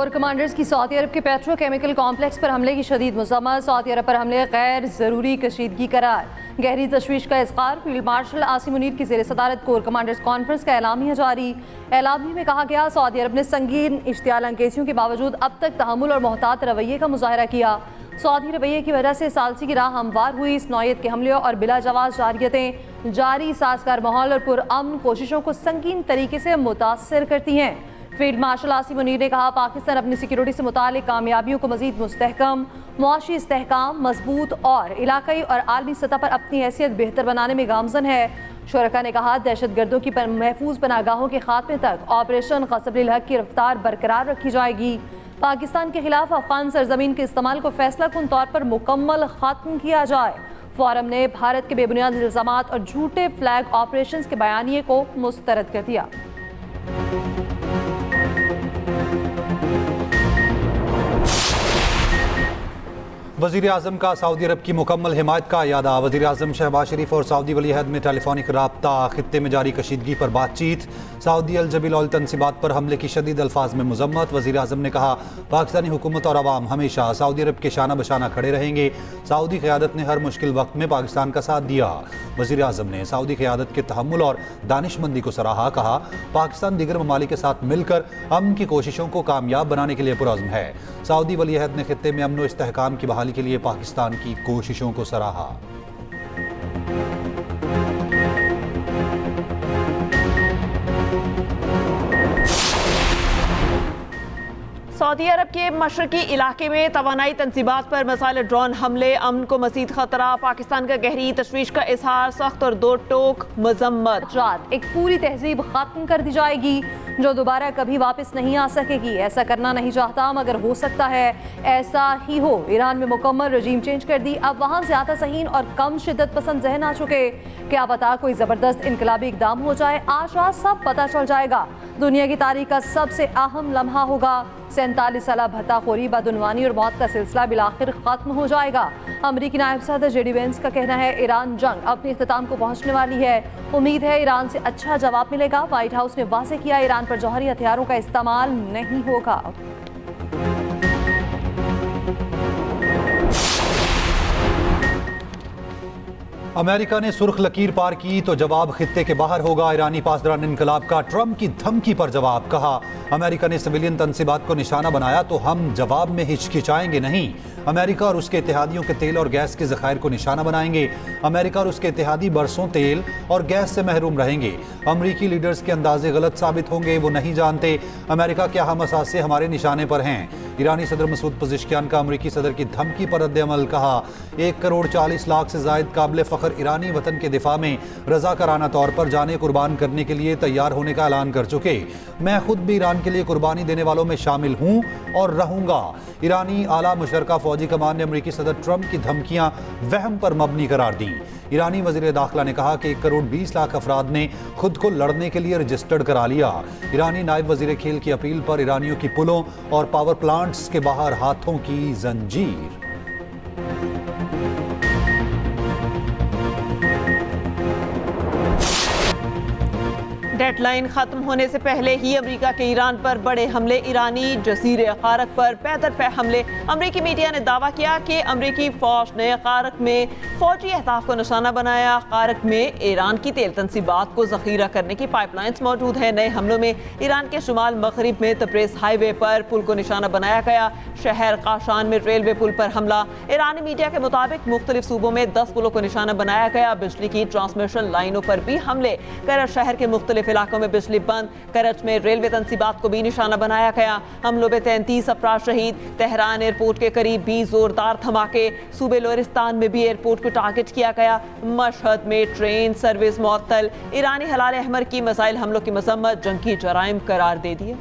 Core commanders की Saudi अरब के petrochemical complex पर हमले की शदीद मज़म्मत। सऊदी अरब पर हमले गैर ज़रूरी कशीदगी करार। गहरी तशवीश का इज़हार। फील्ड मार्शल आसिम मुनीर की ज़ेर सदारत कोर कमांडर्स कॉन्फ्रेंस का एलामिया जारी। एलामिया में कहा गया, सऊदी अरब ने संगीन इश्तियाल अंकेसियों के बावजूद अब तक तहम्मुल और मोहतात रवैये का मुजाहरा किया। सऊदी रवैये की वजह से सालसी की राह हमवार हुई। इस नौयत के हमले और बिला जवाज़ जारियतें जारी साजगार माहौल और पुरअमन कोशिशों को संगीन तरीके से मुतासर करती हैं। फील्ड मार्शल आसिम मुनीर ने कहा, पाकिस्तान अपनी सिक्योरिटी से मुतालिक कामयाबियों को मजीद मुस्तहकम, मुआशी इस्तेहकाम, मजबूत और इलाकाई और आलमी सतह पर अपनी हैसियत बेहतर बनाने में गामजन है। शुरका ने कहा, दहशतगर्दों की महफूज पनागाहों के खात्मे तक ऑपरेशन ग़ज़ब-उल हक़ की रफ्तार बरकरार रखी जाएगी। पाकिस्तान के खिलाफ अफगान सरजमीन के इस्तेमाल को फैसला कुन तौर पर मुकम्मल ख़त्म किया जाए। फोरम ने भारत के बेबुनियाद इल्ज़ामात और झूठे फ्लैग ऑपरेशन के बयानिए को मुस्तरद कर दिया। वज़ीर आज़म का सऊदी अरब की मुकम्मल हिमायत का यादा। वज़ीर आज़म शहबाज शरीफ और सऊदी वली अहद में टेलीफोनिक राब्ता। खित्ते में जारी कशीदगी पर बातचीत। सऊदी अल जबील और तनसीबात पर हमले की शदीद अल्फाज में मजम्मत। वज़ीर आज़म ने कहा, पाकिस्तानी हुकूमत और अवाम हमेशा सऊदी अरब के शाना बशाना खड़े रहेंगे। सऊदी क़यादत ने हर मुश्किल वक्त में पाकिस्तान का साथ दिया। वज़ीर आज़म ने सऊदी क़यादत के तहम्मुल और दानिशमंदी को सराहा। कहा, पाकिस्तान दीगर ममालिक के साथ मिलकर अमन की कोशिशों को कामयाब बनाने के लिए पुरअज़्म है। सऊदी वली अहद ने खित्ते में अमन व इस्तेहकाम की बहाली के लिए पाकिस्तान की कोशिशों को सराहा। सऊदी अरब के मशरकी इलाके में तवानाई तनसीबात पर मिसाइल ड्रोन हमले, अमन को मज़ीद खतरा। पाकिस्तान का गहरी तशवीश का इजहार, सख्त और दो टोक मजम्मत। एक पूरी तहजीब खत्म कर दी जाएगी जो दोबारा कभी वापस नहीं आ सकेगी। ऐसा करना नहीं चाहता मगर हो सकता है ऐसा ही हो। ईरान में मुकम्मल रजीम चेंज कर दी। अब वहाँ ज़्यादा सहीन और कम शिद्दत पसंद जहन आ चुके। क्या पता कोई ज़बरदस्त इनकलाबी इकदाम हो जाए। आज रात सब पता चल जाएगा। दुनिया की तारीख का सबसे अहम लम्हा होगा। 47 साल भत्ताखोरी, बदउनवानी और मौत का सिलसिला बिलाखिर खत्म हो जाएगा। अमरीकी नायब सदर जेडी वेंस का कहना है, ईरान जंग अपने इख्तिताम को पहुंचने वाली है। उम्मीद है ईरान से अच्छा जवाब मिलेगा। व्हाइट हाउस ने वाज़ेह किया, ईरान पर जौहरी हथियारों का इस्तेमाल नहीं होगा। अमेरिका ने सुर्ख लकीर पार की तो जवाब खित्ते के बाहर होगा। ईरानी पासदारान इनकलाब का ट्रंप की धमकी पर जवाब। कहा, अमेरिका ने सिविलियन तनसीबात को निशाना बनाया तो हम जवाब में हिचकिचाएंगे नहीं। अमेरिका और उसके इत्तेहादियों के तेल और गैस के ज़खायर को निशाना बनाएंगे। अमेरिका और उसके इत्तेहादी बरसों तेल और गैस से महरूम रहेंगे। अमरीकी लीडर्स के अंदाजे गलत साबित होंगे, वो नहीं जानते अमेरिका के अहम असासे हमारे निशाने पर हैं। ईरानी सदर मसूद पज़ेश्कियान का अमरीकी सदर की धमकी पर रद्द-ए-अमल। कहा, 1 करोड़ 40 लाख से ज़ायद काबिल फ़ख्र ईरानी वतन के दिफा में रज़ाकाराना तौर पर जाने कुर्बान करने के लिए तैयार होने का ऐलान कर चुके। मैं खुद भी ईरान के लिए कुर्बानी देने वालों में शामिल हूँ और रहूँगा। ईरानी आला मुशतरका फौजी कमान ने अमरीकी सदर ट्रंप की धमकियां वहम पर मबनी करार दी। ईरानी वज़ीर दाखिला ने कहा कि 1 करोड़ 20 लाख अफराद ने खुद को लड़ने के लिए रजिस्टर्ड करा लिया। ईरानी नायब वज़ीर खेल की अपील पर ईरानियों की पुलों और पावर प्लांट्स के बाहर हाथों की जंजीर। डेडलाइन खत्म होने से पहले ही अमेरिका के ईरान पर बड़े हमले। ईरानी जजीरे कारक पर पैदल पे हमले। अमेरिकी मीडिया ने दावा किया कि अमेरिकी फौज ने कारक में फौजी अहदाफ को निशाना बनाया। कारक में ईरान की तेल तनसीबात को जखीरा करने की पाइपलाइंस मौजूद है। नए हमलों में ईरान के शुमाल मगरिब में तब्रेज़ हाईवे पर पुल को निशाना बनाया गया। शहर काशान में रेलवे पुल पर हमला। ईरानी मीडिया के मुताबिक मुख्तलिफ सूबों में 10 पुलों को निशाना बनाया गया। बिजली की ट्रांसमिशन लाइनों पर भी हमले। करच शहर के मुख्तलिफ इलाकों में बिजली बंद। करच में रेलवे तनसीबात को भी निशाना बनाया गया। हमलों में 33 अफराद शहीद। तेहरान एयरपोर्ट के करीब 20 जोरदार धमाके। सूबे लोरिस्तान में भी एयरपोर्ट को टारगेट किया गया। मशहद में ट्रेन सर्विस मुअत्तल। ईरानी हिलाल अहमर की मिसाइल हमलों की मजम्मत जंगी जराइम करार दे दिए।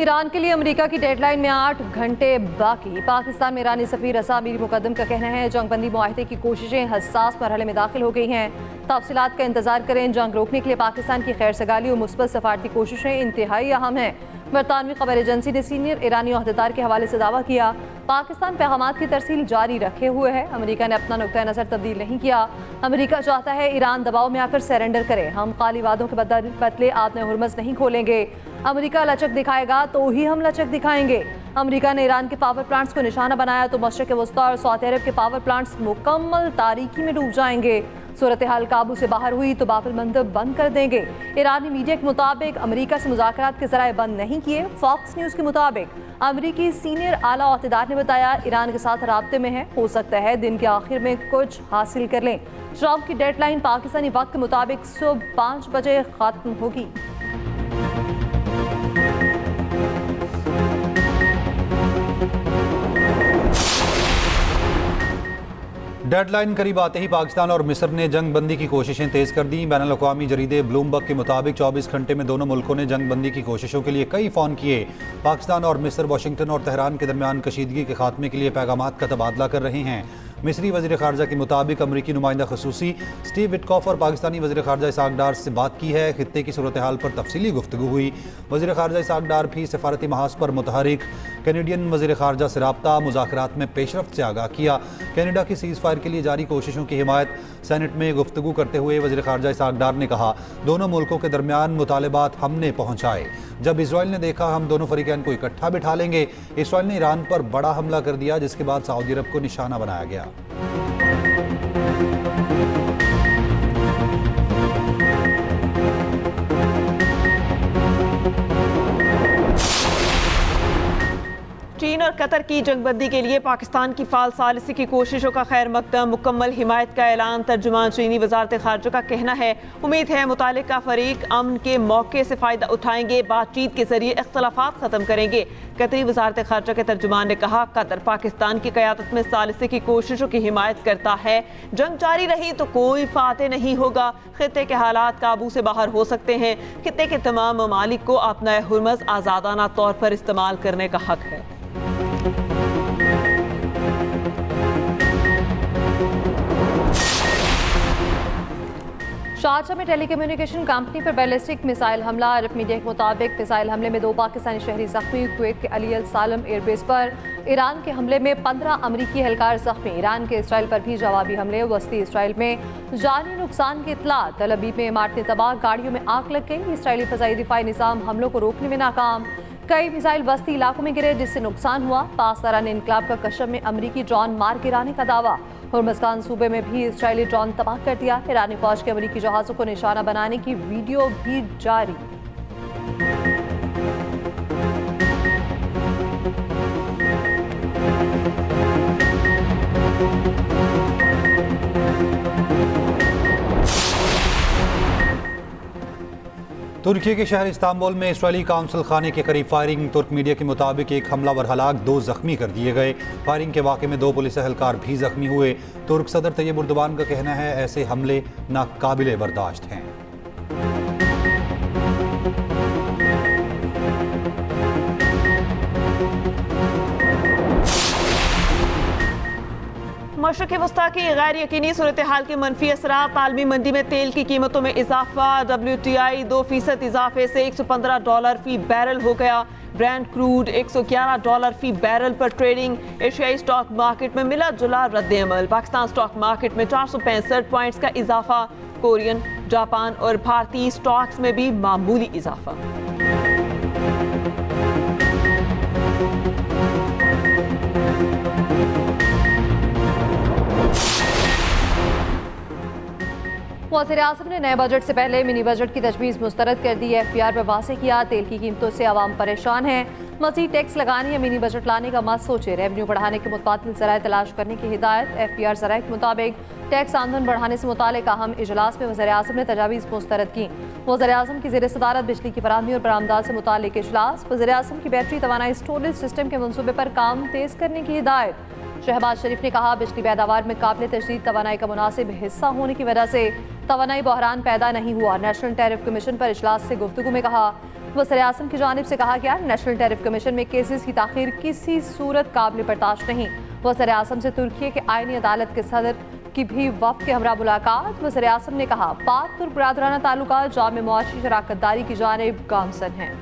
ईरान के लिए अमेरिका की डेडलाइन में 8 घंटे बाकी। पाकिस्तान में ईरानी सफीर रसा मीर मुकद्दम का कहना है, जंगबंदी मुआहदे की कोशिशें हसास मरहले में दाखिल हो गई हैं। तफसीलात का इंतजार करें। जंग रोकने के लिए पाकिस्तान की खैर सगाली और मुस्बत सफारती कोशिशें इंतहाई अहम हैं। बरतानवी खबर एजेंसी ने सीनियर ईरानी ओहदेदार के हवाले से दावा किया, पाकिस्तान पैगामात की तरसील जारी रखे हुए है। अमेरिका ने अपना नुक्ता नज़र तब्दील नहीं किया। अमेरिका चाहता है ईरान दबाव में आकर सरेंडर करे। हम खाली वादों के बदले आपने हुरमज़ नहीं खोलेंगे। अमेरिका लचक दिखाएगा तो ही हम लचक दिखाएंगे। अमेरिका ने ईरान के पावर प्लांट्स को निशाना बनाया तो मशरिक़ वस्ता और सऊदी अरब के पावर प्लांट्स मुकम्मल तारीकी में डूब जाएंगे। सूरत हाल काबू से बाहर हुई तो बाब अल मंदब बंद कर देंगे। ईरानी मीडिया के मुताबिक अमेरिका से मुज़ाकरात के ज़राए बंद नहीं किए। फॉक्स न्यूज़ के मुताबिक अमेरिकी सीनियर आला ओहदेदार ने बताया, ईरान के साथ राब्ते में है, हो सकता है दिन के आखिर में कुछ हासिल कर लें। ट्रंप की डेडलाइन पाकिस्तानी वक्त के मुताबिक सुबह 5 बजे खत्म होगी। डेडलाइन करीब आते ही पाकिस्तान और मिस्र ने जंग बंदी की कोशिशें तेज़ कर दी। बैनुल अक़वामी जरीदे ब्लूमबर्ग के मुताबिक 24 घंटे में दोनों मुल्कों ने जंग बंदी की कोशिशों के लिए कई फ़ोन किए। पाकिस्तान और मिस्र वाशिंगटन और तेहरान के दरमियान कशीदगी के खात्मे के लिए पैगामात का तबादला कर रहे हैं। मिस्री वज़ीर ख़ारजा के मुताबिक अमरीकी नुमाइंदा ख़ुसूसी स्टीव विटकॉफ और पाकिस्तानी वज़ीर ख़ारजा इसहाक़ डार से बात की है। खित्ते की सूरत हाल पर तफसीली गुफ्तगू हुई। वज़ीर ख़ारजा इसहाक़ डार भी सफारती महाज पर मुतहरिक। कैनेडियन वज़ीर ख़ारजा से राब्ता, मुज़ाकरात में पेशरफ्त से आगाह किया। कैनेडा की सीज़ फायर के लिए जारी कोशिशों की हिमायत। सेनेट में गुफ्तगू करते हुए वज़ीर ख़ारजा इसहाक़ डार ने कहा, दोनों मुल्कों के दरमियान मुतालबात हमने पहुँचाए। जब इसराइल ने देखा हम दोनों फरीकैन को इकट्ठा बिठा लेंगे। इसराइल ने ईरान पर बड़ा हमला कर दिया, जिसके बाद सऊदी अरब को निशाना बनाया गया। चीन और कतर की जंगबंदी के लिए पाकिस्तान की फाल सालिसी की कोशिशों का खैर मकदम, मुकम्मल हिमायत का ऐलान। तर्जुमान चीनी वजारत खारजा का कहना है, उम्मीद है मुतालिका फरीक अमन के मौके से फ़ायदा उठाएंगे, बातचीत के जरिए इख्तलाफात ख़त्म करेंगे। कतरी वजारत खारजा के तर्जुमान ने कहा, कतर पाकिस्तान की क़यादत में सालिसी की कोशिशों की हिमायत करता है। जंग जारी रही तो कोई फाते नहीं होगा। खित्ते के हालात काबू से बाहर हो सकते हैं। खित्ते के तमाम ममालिक को अपना हुरमज़ आज़ादाना तौर पर इस्तेमाल करने का हक है। शारजा में टेलीकम्युनिकेशन कंपनी पर बैलिस्टिक मिसाइल हमला। अरब मीडिया के मुताबिक मिसाइल हमले में 2 पाकिस्तानी शहरी जख्मी। कुवैत के अली अल सालम एयरबेस पर ईरान के हमले में 15 अमरीकी एहलकार जख्मी। ईरान के इसराइल पर भी जवाबी हमले। वस्ती इसराइल में जानी नुकसान की इतला। तल अबीब में इमारतें तबाह, गाड़ियों में आग लग गई। इसराइली फ़ज़ाई दिफाई निज़ाम हमलों को रोकने में नाकाम। कई मिसाइल बस्ती इलाकों में गिरे, जिससे नुकसान हुआ। पासदारान इनकलाब का कशम में अमरीकी ड्रोन मार गिराने का दावा। हुर्मुज़गान सूबे में भी इसराइली ड्रोन तबाह कर दिया। ईरानी फौज के अमरीकी जहाज़ों को निशाना बनाने की वीडियो भी जारी। तुर्की के शहर इस्तांबुल में इसराइली काउंसिल खाने के करीब फायरिंग। तुर्क मीडिया के मुताबिक एक हमलावर हलाक, 2 जख्मी कर दिए गए। फायरिंग के वाक़े में 2 पुलिस एहलकार भी जख्मी हुए। तुर्क सदर तैयब उर्दुबान का कहना है, ऐसे हमले नाकाबिले बर्दाश्त हैं। मशरिक़ वस्ता की गैर यकीनी सूरत हाल के मनफी असरात। आलमी मंडी में तेल की कीमतों में इजाफा। WTI 2% इजाफे से $115 फी बैरल हो गया। ब्रांड क्रूड $111 फी बैरल पर ट्रेडिंग। एशियाई स्टॉक मार्केट में मिला जुला रद्द-ए-अमल। पाकिस्तान स्टॉक मार्केट में 465 पॉइंट्स का इजाफा। कोरियन, जापान और भारतीय स्टॉक्स में भी मामूली इजाफा। वज़ीर आज़म ने नए बजट से पहले मिनी बजट की तजवीज़ मुस्तरद कर दी। FPR पर वाज़ेह किया, तेल की कीमतों से आवाम परेशान है। मज़ीद टैक्स लगाने या मिनी बजट लाने का मत सोचे। रेवेन्यू बढ़ाने के मुतबादिल ज़राए तलाश करने की हिदायत। FPR ज़राए के मुताबिक टैक्स आमदन बढ़ाने से मुतालिक अहम इजलास में वज़ीर आज़म ने तजावीज़ मुस्तरद की। वज़ीर आज़म की ज़ेर सदारत बिजली की फराहमी और बरामदात से मुतालिक इजलास। वज़ीर आज़म की बैटरी तवानाई स्टोरेज सिस्टम के मनसूबे पर काम तेज़ करने की हिदायत। शहबाज शरीफ ने कहा, बिजली पैदावार में काबिल तजदीद तवानाई का मुनासिब हिस्सा होने की वजह से तवानाई बहरान पैदा नहीं हुआ। नेशनल टैरिफ कमीशन पर इजलास से गुफ्तगू में कहा, वज़ीर आज़म की जानिब से कहा गया, नेशनल टैरिफ कमीशन में केसेस की ताख़ीर किसी सूरत काबिल बर्दाश्त नहीं। वज़ीर आज़म से तुर्की के आईनी अदालत के सदर की भी वफ़द के हमरा मुलाकात। वज़ीर आज़म ने कहा, पाक तुर्क बरादराना ताल्लुकात जामे मुआशी शराकत दारी की जानिब गामज़न हैं।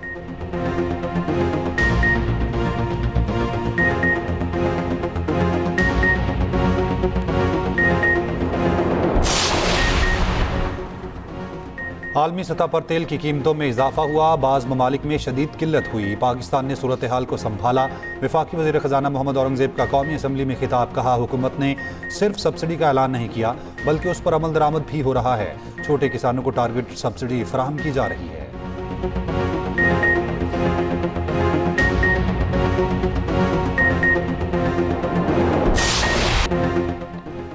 आलमी सतह पर तेल की कीमतों में इजाफा हुआ, बाज़ ममालिक में शदीद किल्लत हुई। पाकिस्तान ने सूरत हाल को संभाला। वफाकी वज़ीर ख़जाना मोहम्मद औरंगज़ेब का कौमी असम्बली में खिताब, कहा हुकूमत ने सिर्फ सब्सिडी का ऐलान नहीं किया बल्कि उस पर अमल दरामद भी हो रहा है। छोटे किसानों को टारगेट सब्सिडी फराहम की जा रही है।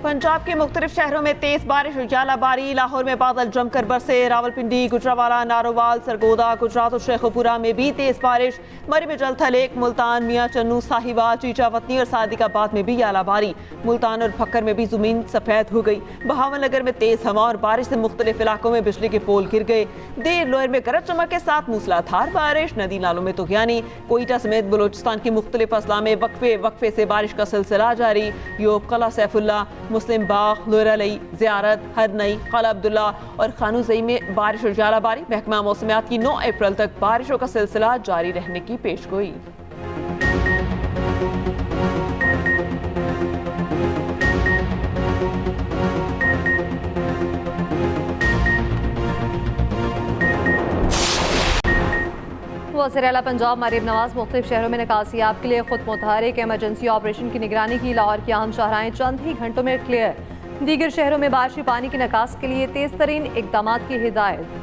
पंजाब के मुख्तलिफ शहरों में तेज बारिश और जालाबारी। लाहौर में बादल जमकर बरसे। रावलपिंडी, गुजरावाला, नारोवाल, सरगोदा, गुजरात और शेखपुरा में भी तेज बारिश। मरी में जलथलेक, मुल्तान, मियाँ चन्नू, साहिबा, चीचावतनी और सादिकाबाद में भी जालाबारी। मुल्तान और फक्कर में भी जमीन सफेद हो गई। बहावन नगर में तेज हवा और बारिश से मुख्तलिफ इलाकों में बिजली के पोल गिर गए। देर लोयर में गरज चमक के साथ मूसलाधार बारिश। नदी नालों में तुगयानी। कोयटा समेत बलोचिस्तान की मुख्तलिफ अजला में वक्फे से बारिश का सिलसिला जारी। यूब, कला सैफुल्ला, मुस्लिम बाग, लोरलई, ज़ियारत, हरनई, कला अब्दुल्ला और खानूज़ई में बारिश और जालाबारी। महकमा मौसमियात की 9 अप्रैल तक बारिशों का सिलसिला जारी रहने की पेशगोई। वज़ीर आला पंजाब मरीम नवाज मुख्तलिफ शहरों में निकासियाब के लिए खुद मुतहरिक इमरजेंसी ऑपरेशन की निगरानी की। लाहौर की अहम शाहराएं चंद ही घंटों में क्लियर। दीगर शहरों में बारिशी पानी की निकास के लिए तेज तरीन इकदाम की हिदायत।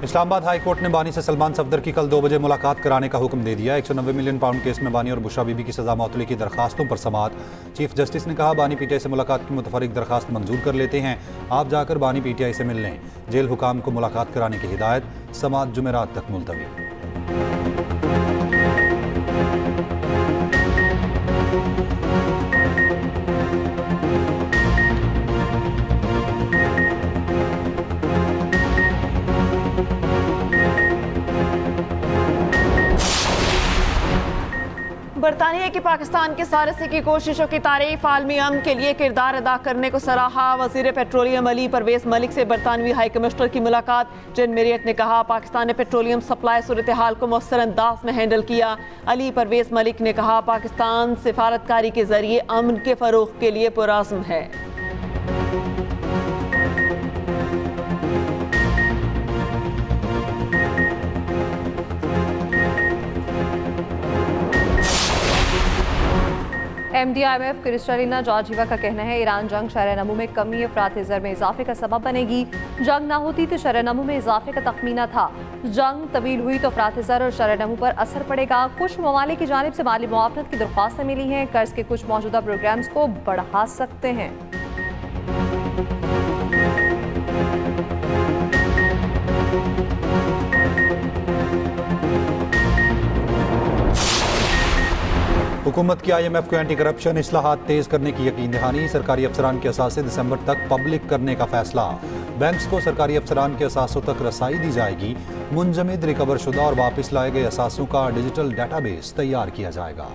इस्लामाबाद हाई कोर्ट ने बानी से सलमान सफदर की कल 2 बजे मुलाकात कराने का हुक्म दे दिया। 190 मिलियन पाउंड केस में बानी और बुशरा बीबी की सजा मौतली की दरखास्तों पर समाअत। चीफ जस्टिस ने कहा, बानी पीटीआई से मुलाकात की मुतफरिक दरखास्त मंजूर कर लेते हैं, आप जाकर बानी पीटीआई से मिल लें। जेल हुकाम को मुलाकात कराने की हिदायत। समाअत जुमेरात तक मुलतवी। बरतानिया की पाकिस्तान के सारसे की कोशिशों की तारीफ। आलमी अमन के लिए किरदार अदा करने को सराहा। वजीर पेट्रोलियम अली परवेज मलिक से बरतानवी हाई कमिश्नर की मुलाकात। जेन मेरियट ने कहा, पाकिस्तान ने पेट्रोलियम सप्लाई सूरत हाल को मौसर अंदाज में हैंडल किया। अली परवेज मलिक ने कहा, पाकिस्तान सिफारतकारी के जरिए अमन के फरोग के लिए पुरअज़्म है। MD-IMF क्रिस्टलिना जॉर्जिवा का कहना है, ईरान जंग शरह नमू में कमी अफरात ज़र में इजाफे का सबब बनेगी। जंग ना होती तो शरह नमू में इजाफे का तखमीना था। जंग तवील हुई तो अफरात ज़र और शरह नमू पर असर पड़ेगा। कुछ ममालिक की जानिब से माली मुआवनत की दरख्वास्तें मिली हैं। कर्ज के कुछ मौजूदा प्रोग्राम्स को बढ़ा सकते हैं। हुकूमत की IMF को एंटी करप्शन इस्लाहात तेज करने की यकीन दहानी। सरकारी अफसरान के असासे दिसंबर तक पब्लिक करने का फैसला। बैंक्स को सरकारी अफसरान के असासों तक रसाई दी जाएगी। मुंजमद, रिकवर शुदा और वापस लाए गए असासों का डिजिटल डाटाबेस तैयार किया जाएगा।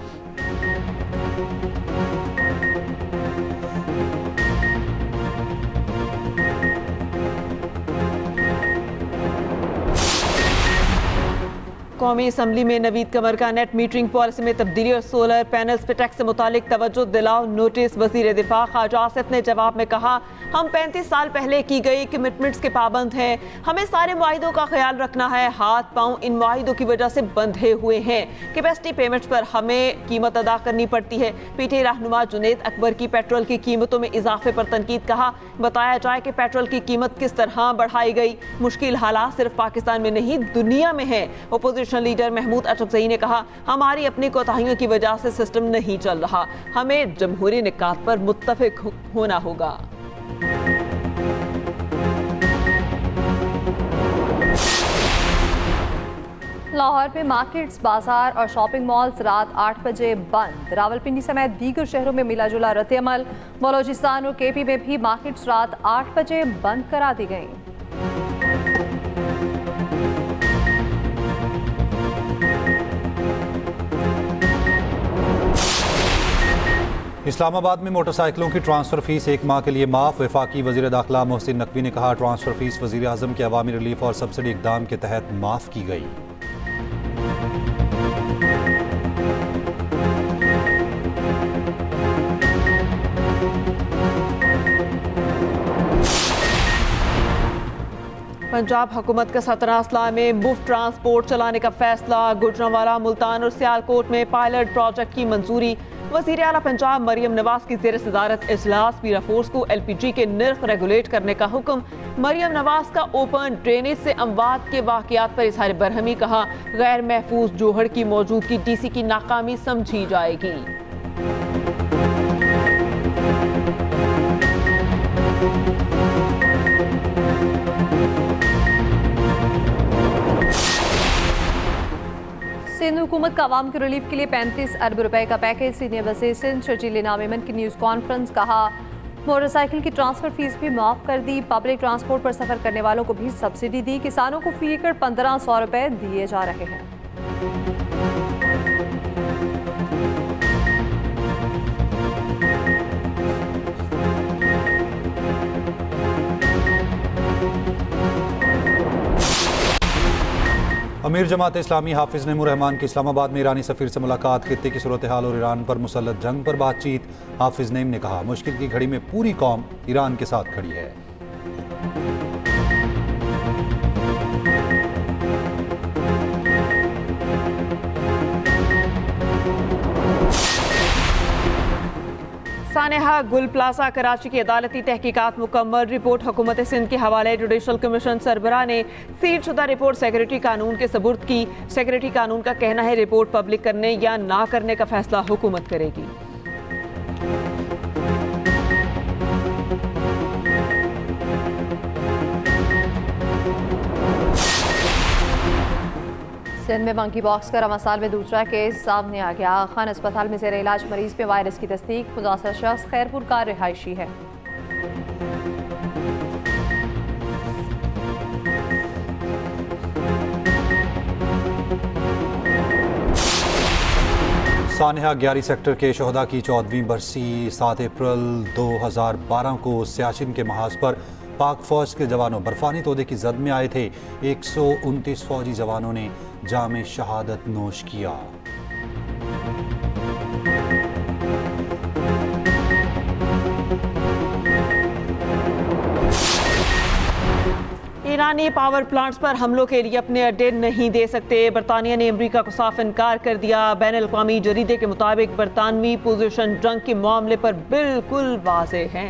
कौमी असम्बली में नवीद कमर का नेट मीटरिंग पॉलिसी में तब्दीली और सोलर पैनल्स पर टैक्स से मुतालिक तवज्जो दिलाओ नोटिस। वज़ीर दिफा ख्वाजा आसिफ ने जवाब में कहा, हम 35 साल पहले की गई कमिटमेंट्स के पाबंद हैं। हमें सारे मुआहिदों का ख्याल रखना है। हाथ पांव इन मुआहिदों की वजह से बंधे हुए हैं। कैपेसिटी पेमेंट्स पर हमें कीमत अदा करनी पड़ती है। PTI रहनुमा जुनैद अकबर की पेट्रोल की कीमतों में इजाफे पर तनकीद। कहा, बताया जाए कि पेट्रोल की कीमत किस तरह बढ़ाई गई। मुश्किल हालात सिर्फ पाकिस्तान में नहीं दुनिया में है। अपोजिशन लीडर महमूद अशरफजई ने कहा, हमारी अपनी कोताहियों की वजह से सिस्टम नहीं चल रहा। हमें जमहूरी निकात पर मुत्तफिक होना होगा। लाहौर में मार्केट्स, बाजार और शॉपिंग मॉल्स रात 8 बजे बंद। रावलपिंडी समेत दीगर शहरों में मिला जुला रद्द-ए-अमल। बलोचिस्तान और KP में भी मार्केट्स रात 8 बजे बंद करा दी गई। इस्लामाबाद में मोटरसाइकिलों की ट्रांसफ़र फीस 1 माह के लिए माफ़। वफाकी वज़ीर दाखिला मोहसिन नकवी ने कहा, ट्रांसफ़र फीस वज़ीर आज़म के अवामी रिलीफ और सब्सिडी इक़दाम के तहत माफ़ की गई। पंजाब हुकूमत का सतना अजला में मुफ्त ट्रांसपोर्ट चलाने का फैसला। गुजरांवाला, मुल्तान और सियालकोट में पायलट प्रोजेक्ट की मंजूरी। वज़ीर आला पंजाब मरियम नवाज की ज़ेर सदारत इजलास। पीरा फोर्स को LPG के निर्ख रेगुलेट करने का हुक्म। मरियम नवाज का ओपन ड्रेनेज से अमवात के वाक़यात पर इजहार बरहमी। कहा, गैर महफूज जोहड़ की मौजूदगी DC की नाकामी समझी जाएगी। सिंध हुकूमत का आवाम के रिलीफ के लिए 35 अरब रुपए का पैकेज। सीनियर वज़ीर सिंध शर्जील इनाम मेमन की न्यूज़ कॉन्फ्रेंस। कहा, मोटरसाइकिल की ट्रांसफ़र फीस भी माफ़ कर दी। पब्लिक ट्रांसपोर्ट पर सफ़र करने वालों को भी सब्सिडी दी। किसानों को फी एकड़ 1500 रुपए दिए जा रहे हैं। अमीर जमात इस्लामी हाफिज नईमुर रहमान की इस्लामाबाद में ईरानी सफ़ीर से मुलाकात। खित्ते की सूरत हाल और ईरान पर मुसल्लत जंग पर बातचीत। हाफिज नईम ने कहा, मुश्किल की घड़ी में पूरी कौम ईरान के साथ खड़ी है। सानेहा गुल प्लाजा कराची की अदालती तहकीकात मुकम्मल। रिपोर्ट हुकूमत सिंध के हवाले जुडिशल कमीशन सरबराह ने सील शुदा रिपोर्ट सेक्रेटरी कानून के सबूत की। सेक्रेटरी कानून का कहना है, रिपोर्ट पब्लिक करने या ना करने का फैसला हुकूमत करेगी। सिंध में मंकी बॉक्स का रवां साल में दूसरा केस सामने आ गया। खान अस्पताल में ज़ेर इलाज मरीज में वायरस की तस्दीक। मुतासर शख्स खैरपुर का रिहायशी है। सानेहा 11 सेक्टर के शोहदा की 14वीं बरसी 7 अप्रैल 2012 को सियाचिन के महाज पर पाक फौज के जवानों बर्फानी तोदे की जद में आए थे। 129 फौजी जवानों ने जामे शहादत नोश किया। ईरानी पावर प्लांट्स पर हमलों के लिए अपने अड्डे नहीं दे सकते। बरतानिया ने अमरीका को साफ इनकार कर दिया। बैनुल-अक़वामी जरीदे के मुताबिक बरतानवी पोजीशन जंग के मामले पर बिल्कुल वाज़ेह है।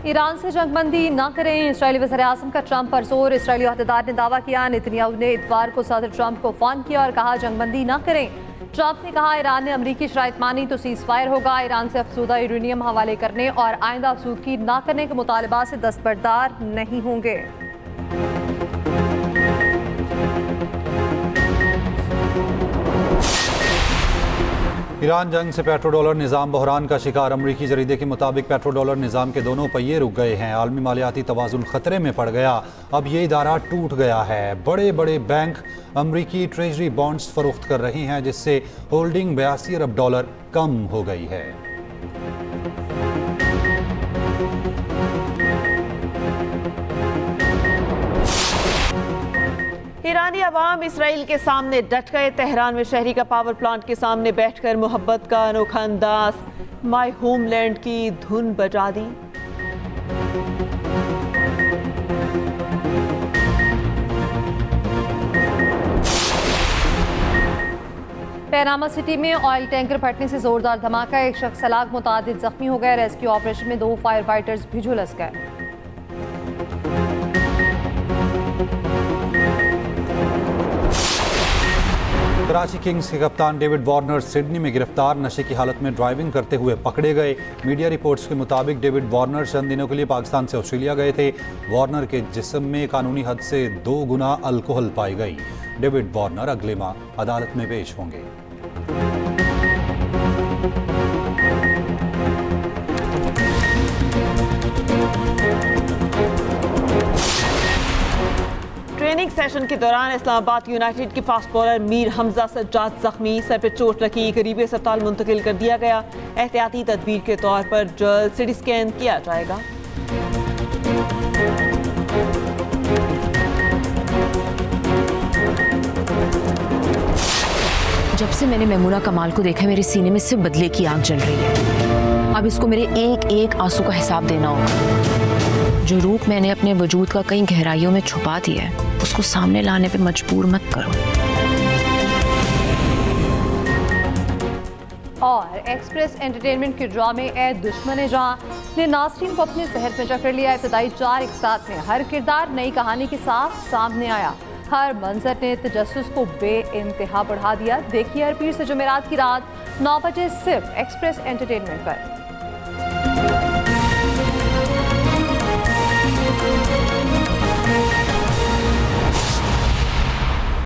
ईरान से जंगबंदी न करें, इसराइली वज़ीर-ए-आज़म का ट्रंप पर जोर। इसराइली अहदेदार ने दावा किया, नेतन्याहू ने इतवार को सदर ट्रंप को फ़ोन किया और कहा जंगबंदी न करें। ट्रंप ने कहा, ईरान ने अमरीकी शराइत मानी तो सीज़ फायर होगा। ईरान से अफसूदा यूरेनियम हवाले करने और आइंदा अफसूदगी न करने के मुतालबा से दस्तबरदार नहीं होंगे। ईरान जंग से पेट्रो डॉलर निज़ाम बहरान का शिकार। अमरीकी जरीदे के मुताबिक पेट्रो डॉलर निज़ाम के दोनों पहिए रुक गए हैं। आलमी मालियाती तवाज़ुन ख़तरे में पड़ गया। अब ये इदारा टूट गया है। बड़े बड़े बैंक अमरीकी ट्रेजरी बॉन्ड्स फरोख्त कर रहे हैं, जिससे होल्डिंग 82 अरब डॉलर कम हो गई है। ईरानी अवाम इसराइल के सामने डट गए। तेहरान में शहरी का पावर प्लांट के सामने बैठकर मोहब्बत का अनोखा अंदाज, माई होमलैंड की धुन बजा दी। पैनामा सिटी में ऑयल टैंकर फटने से जोरदार धमाका। एक शख्स हलाक, मुतादिद जख्मी हो गए। रेस्क्यू ऑपरेशन में 2 फायर फाइटर्स भी झुलस गए। कराची किंग्स के कप्तान डेविड वार्नर सिडनी में गिरफ्तार। नशे की हालत में ड्राइविंग करते हुए पकड़े गए। मीडिया रिपोर्ट्स के मुताबिक डेविड वार्नर चंद दिनों के लिए पाकिस्तान से ऑस्ट्रेलिया गए थे। वार्नर के जिस्म में कानूनी हद से 2 गुना अल्कोहल पाई गई। डेविड वार्नर अगले माह अदालत में पेश होंगे। ट्रेनिंग सेशन के दौरान इस्लामाबाद यूनाइटेड के फास्ट बॉलर मीर हमजा सज्जाद जख्मी। सर पे चोट लगी, करीबी अस्पताल मुंतकिल कर दिया गया। एहतियाती तदबीर के तौर पर जल्द सिटी स्कैन किया जाएगा। जब से मैंने मैमूना कमाल को देखा, मेरे सीने में सिर्फ बदले की आग जल रही है। अब इसको मेरे एक एक आंसू का हिसाब देना होगा। जो रूप मैंने अपने वजूद का कई गहराइयों में छुपा दिया है, उसको सामने लाने पे मजबूर मत करो। और एक्सप्रेस एंटरटेनमेंट के ड्रामे ए दुश्मन जहां ने नाज़रीन को अपने सेहत में जकड़ लिया। इब्तदाई 4 एक साथ में हर किरदार नई कहानी के साथ सामने आया। हर मंजर ने तजस्सुस को बेइंतहा बढ़ा दिया। देखिए हर पीर से जुमेरात की रात 9 बजे सिर्फ एक्सप्रेस एंटरटेनमेंट पर।